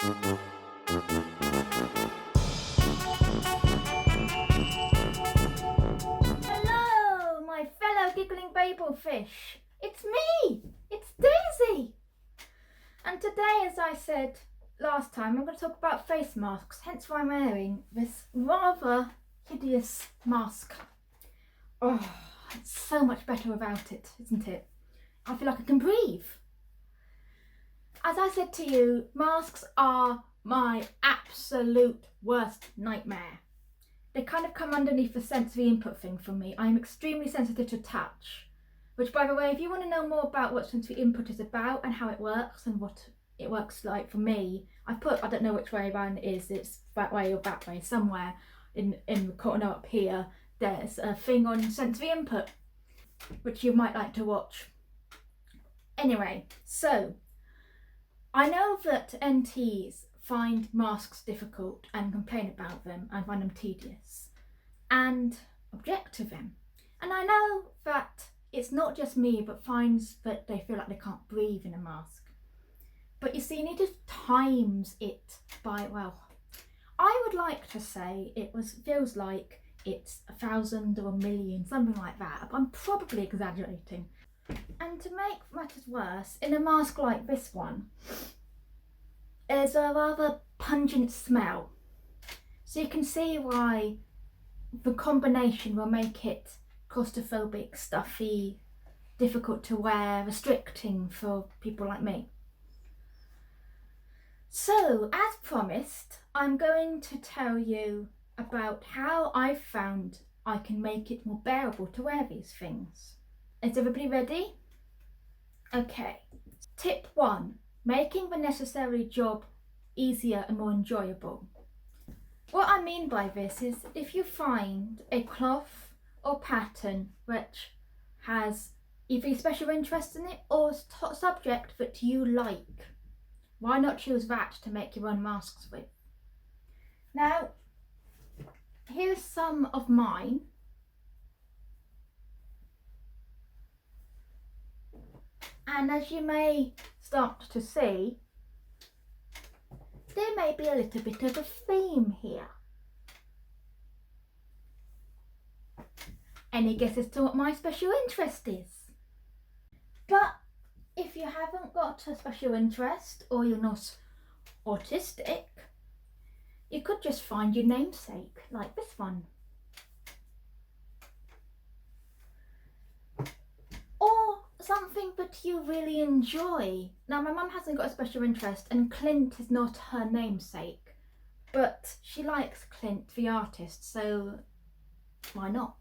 Hello, my fellow giggling babelfish. It's me. It's Daisy. And today, as I said last time, I'm going to talk about face masks, hence why I'm wearing this rather hideous mask. Oh, it's so much better without it, isn't it? I feel like I can breathe. As I said to you, masks are my absolute worst nightmare. They kind of come underneath the sensory input thing for me. I'm extremely sensitive to touch, which, by the way, if you want to know more about what sensory input is about and how it works and what it works like for me, I don't know which way around it is, it's that way or that way, somewhere in the corner up here, there's a thing on sensory input, which you might like to watch. Anyway, so I know that NTs find masks difficult and complain about them and find them tedious and object to them. And I know that it's not just me, but finds that they feel like they can't breathe in a mask. But you see, you need to times it by, well, I would like to say feels like it's 1,000 or 1,000,000, something like that. I'm probably exaggerating. And to make matters worse, in a mask like this one, there's a rather pungent smell. So you can see why the combination will make it claustrophobic, stuffy, difficult to wear, restricting for people like me. So, as promised, I'm going to tell you about how I've found I can make it more bearable to wear these things. Is everybody ready? Okay. Tip 1. Making the necessary job easier and more enjoyable. What I mean by this is if you find a cloth or pattern which has either a special interest in it or a subject that you like, why not choose that to make your own masks with? Now, here's some of mine. And as you may start to see, there may be a little bit of a theme here. Any guesses to what my special interest is? But if you haven't got a special interest or you're not autistic, you could just find your namesake, like this one. Or something that you really enjoy. Now, my mum hasn't got a special interest and Clint is not her namesake, but she likes Clint the artist, so why not?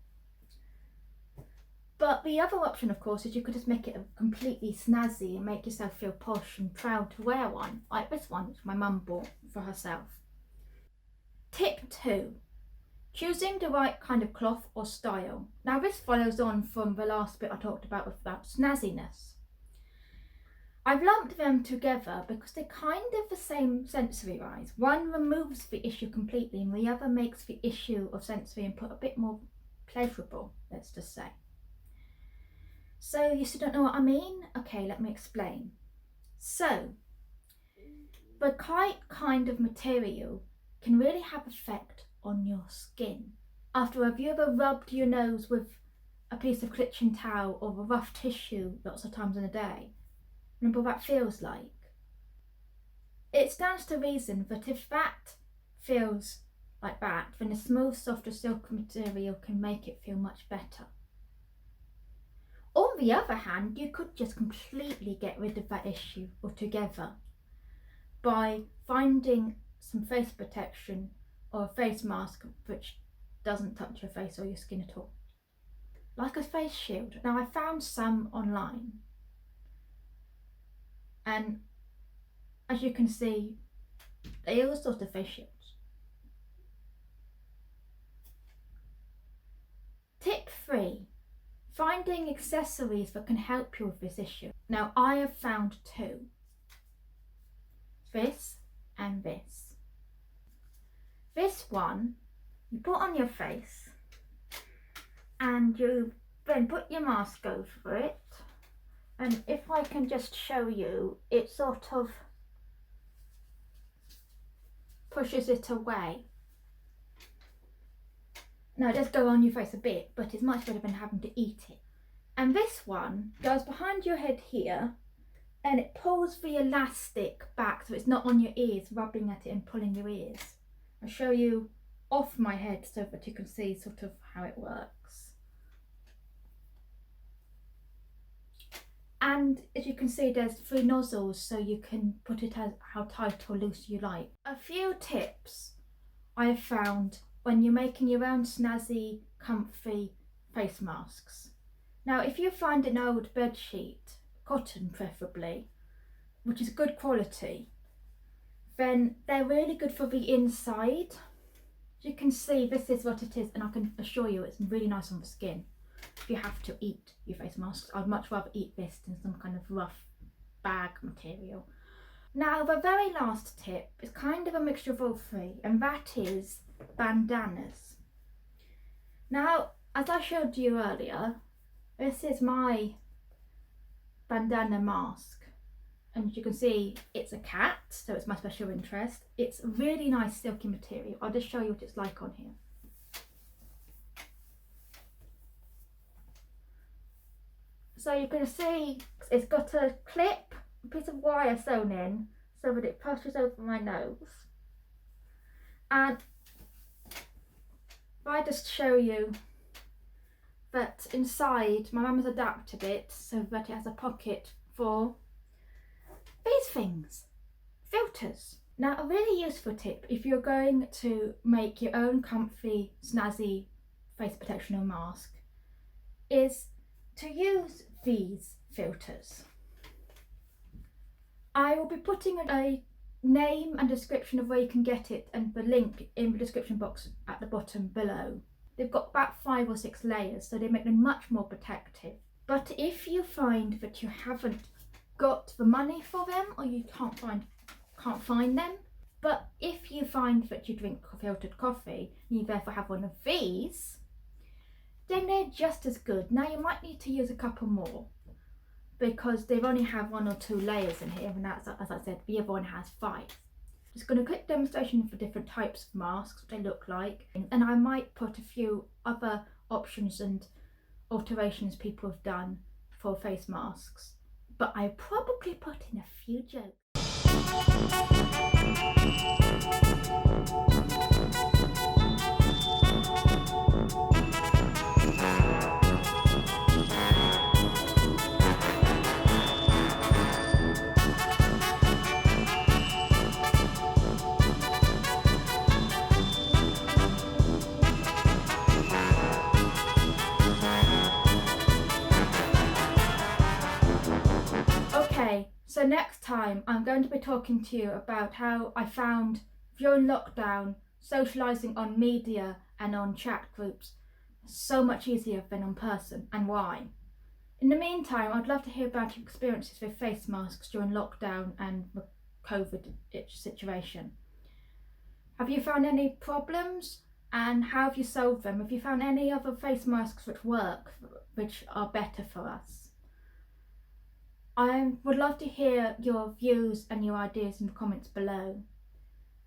But the other option, of course, is you could just make it completely snazzy and make yourself feel posh and proud to wear one, like this one, which my mum bought for herself. Tip 2. Choosing the right kind of cloth or style. Now, this follows on from the last bit I talked about snazziness. I've lumped them together because they're kind of the same sensory wise. One removes the issue completely and the other makes the issue of sensory input a bit more pleasurable, let's just say. So you still don't know what I mean? Okay, let me explain. So, the kind of material can really have effect on your skin. Have you ever rubbed your nose with a piece of kitchen towel or a rough tissue lots of times in a day? Remember what that feels like? It stands to reason that if that feels like that, then a smooth, softer silk material can make it feel much better. On the other hand, you could just completely get rid of that issue altogether by finding some face protection or a face mask which doesn't touch your face or your skin at all. Like a face shield. Now, I found some online, and as you can see, they are all sorts of face shields. Tip 3. Finding accessories that can help you with this issue. Now, I have found 2. This and this. This one you put on your face and you then put your mask over it, and if I can just show you, it sort of pushes it away. Now it does go on your face a bit, but it's much better than having to eat it. And this one goes behind your head here, and it pulls the elastic back so it's not on your ears, rubbing at it and pulling your ears. I'll show you off my head so that you can see sort of how it works. And as you can see, there's 3 nozzles, so you can put it as how tight or loose you like. A few tips I've found when you're making your own snazzy, comfy face masks. Now, if you find an old bed sheet, cotton preferably, which is good quality, then they're really good for the inside. As you can see, this is what it is, and I can assure you it's really nice on the skin. If you have to eat your face masks, I'd much rather eat this than some kind of rough bag material. Now, the very last tip is kind of a mixture of all 3, and that is bandanas. Now, as I showed you earlier, this is my bandana mask, and as you can see, it's a cat, so it's my special interest. It's a really nice silky material. I'll just show you what it's like on here. So you can see it's got a clip, a piece of wire sewn in so that it pushes over my nose. And if I just show you that inside, my mum has adapted it so that it has a pocket for these things, filters. Now, a really useful tip if you're going to make your own comfy, snazzy face protection or mask is to use these filters. I will be putting a name and description of where you can get it and the link in the description box at the bottom below. They've got about 5 or 6 layers, so they make them much more protective. But if you find that you haven't got the money for them, or you can't find them, but if you find that you drink filtered coffee and you therefore have one of these, then they're just as good. Now you might need to use a couple more because they only have 1 or 2 layers in here, and that's, as I said, the other one has 5. Just going to quick demonstration for different types of masks, what they look like, and I might put a few other options and alterations people have done for face masks, but I probably put in a few jokes. So next time I'm going to be talking to you about how I found during lockdown socialising on media and on chat groups so much easier than in person, and why. In the meantime, I'd love to hear about your experiences with face masks during lockdown and the COVID situation. Have you found any problems, and how have you solved them? Have you found any other face masks which work, which are better for us? I would love to hear your views and your ideas in the comments below.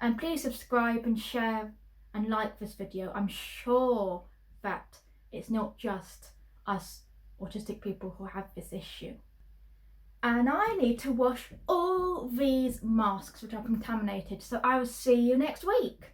And please subscribe and share and like this video. I'm sure that it's not just us autistic people who have this issue. And I need to wash all these masks which are contaminated, so I will see you next week.